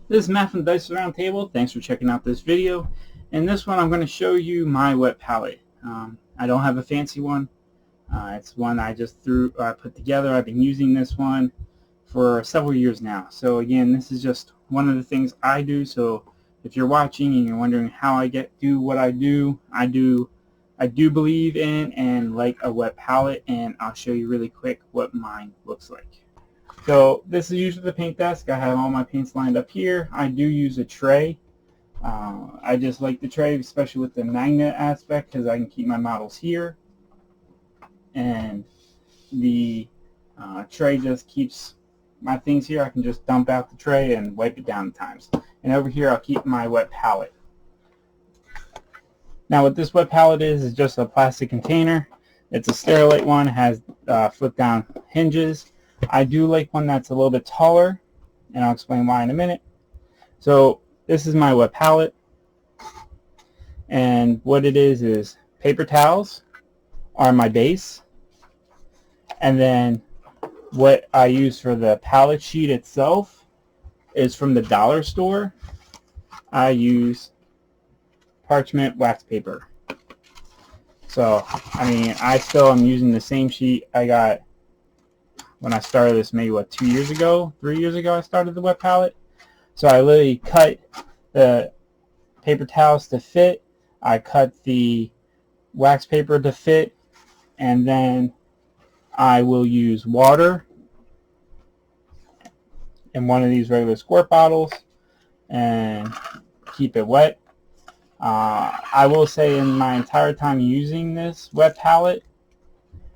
This is Matt from Dice Roundtable. Thanks for checking out this video. In this one, I'm going to show you my wet palette. I don't have a fancy one. It's one I just put together. I've been using this one for several years now. So again, this is just one of the things I do. So if you're watching and you're wondering how I do what I do believe in and like a wet palette, and I'll show you really quick what mine looks like. So this is usually the paint desk. I have all my paints lined up here. I do use a tray. I just like the tray, especially with the magnet aspect, because I can keep my models here. And the tray just keeps my things here. I can just dump out the tray and wipe it down at times. And over here I'll keep my wet palette. Now what this wet palette is just a plastic container. It's a Sterilite one. It has flip down hinges. I do like one that's a little bit taller, and I'll explain why in a minute. So this is my wet palette, and what it is paper towels are my base, and then what I use for the palette sheet itself is from the dollar store. I use parchment wax paper. So I mean, I still am using the same sheet I got when I started this, maybe 3 years ago I started the wet palette. So I literally cut the paper towels to fit, I cut the wax paper to fit, and then I will use water in one of these regular squirt bottles and keep it wet. I will say in my entire time using this wet palette,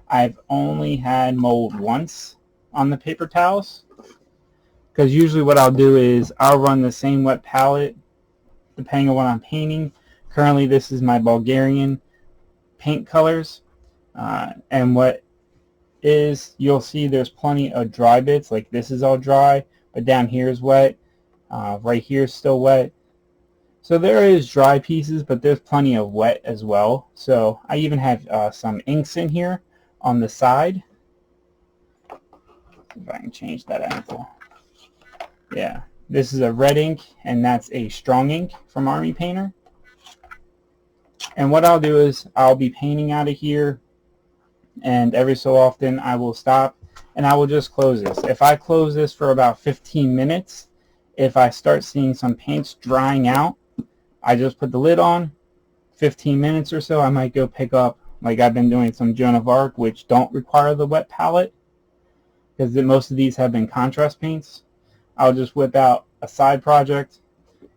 I've only had mold once on the paper towels, because usually what I'll do is I'll run the same wet palette depending on what I'm painting. Currently this is my Bulgarian paint colors, and what is, you'll see there's plenty of dry bits, like this is all dry, but down here is wet, right here is still wet. So there is dry pieces, but there's plenty of wet as well. So I even have some inks in here on the side. If I can change that angle. Yeah, this is a red ink, and that's a strong ink from Army Painter. And what I'll do is I'll be painting out of here, and every so often I will stop and I will just close this. If I close this for about 15 minutes, if I start seeing some paints drying out, I just put the lid on. 15 minutes or so, I might go pick up, like I've been doing some Joan of Arc, which don't require the wet palette, because most of these have been contrast paints. I'll just whip out a side project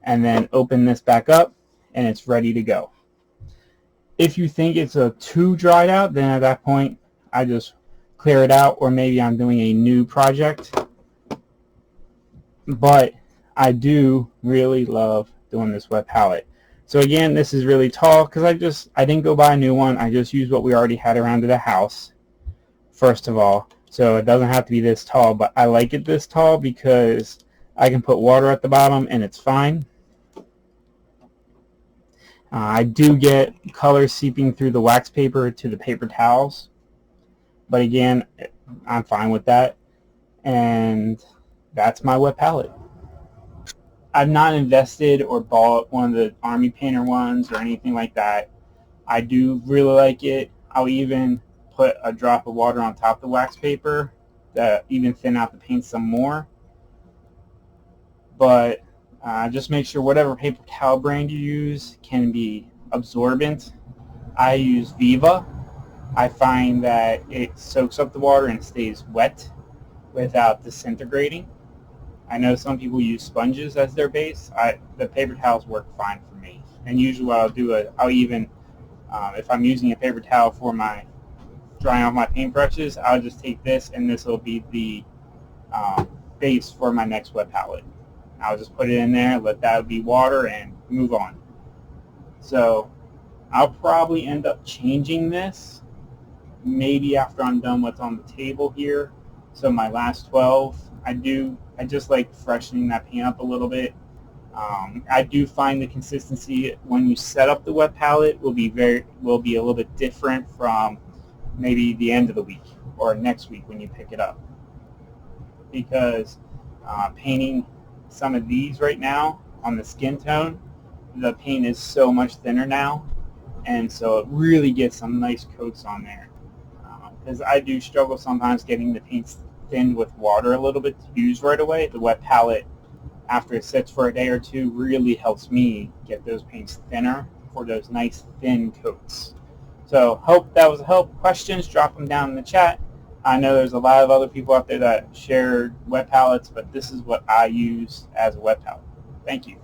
and then open this back up, and it's ready to go. If you think it's too dried out, then at that point I just clear it out, or maybe I'm doing a new project. But I do really love doing this wet palette. So again, this is really tall because I didn't go buy a new one. I just used what we already had around to the house, first of all. So it doesn't have to be this tall, but I like it this tall because I can put water at the bottom and it's fine. I do get color seeping through the wax paper to the paper towels, but again, I'm fine with that. And that's my wet palette. I've not invested or bought one of the Army Painter ones or anything like that. I do really like it. I'll even put a drop of water on top of the wax paper to even thin out the paint some more. But just make sure whatever paper towel brand you use can be absorbent. I use Viva. I find that it soaks up the water and stays wet without disintegrating. I know some people use sponges as their base. The paper towels work fine for me. And usually what I'll do is I'll even, if I'm using a paper towel for my drying off my paintbrushes, I'll just take this, and this will be the base for my next wet palette. I'll just put it in there, let that be water, and move on. So I'll probably end up changing this maybe after I'm done what's on the table here. So my last 12, I just like freshening that paint up a little bit. I do find the consistency when you set up the wet palette will be a little bit different from maybe the end of the week or next week when you pick it up, because painting some of these right now on the skin tone, the paint is so much thinner now, and so it really gets some nice coats on there. Because I do struggle sometimes getting the paints thinned with water a little bit to use right away. The Wet Palette, after it sits for a day or two, really helps me get those paints thinner for those nice thin coats. So hope that was a help. Questions, drop them down in the chat. I know there's a lot of other people out there that share wet palettes, but this is what I use as a wet palette. Thank you.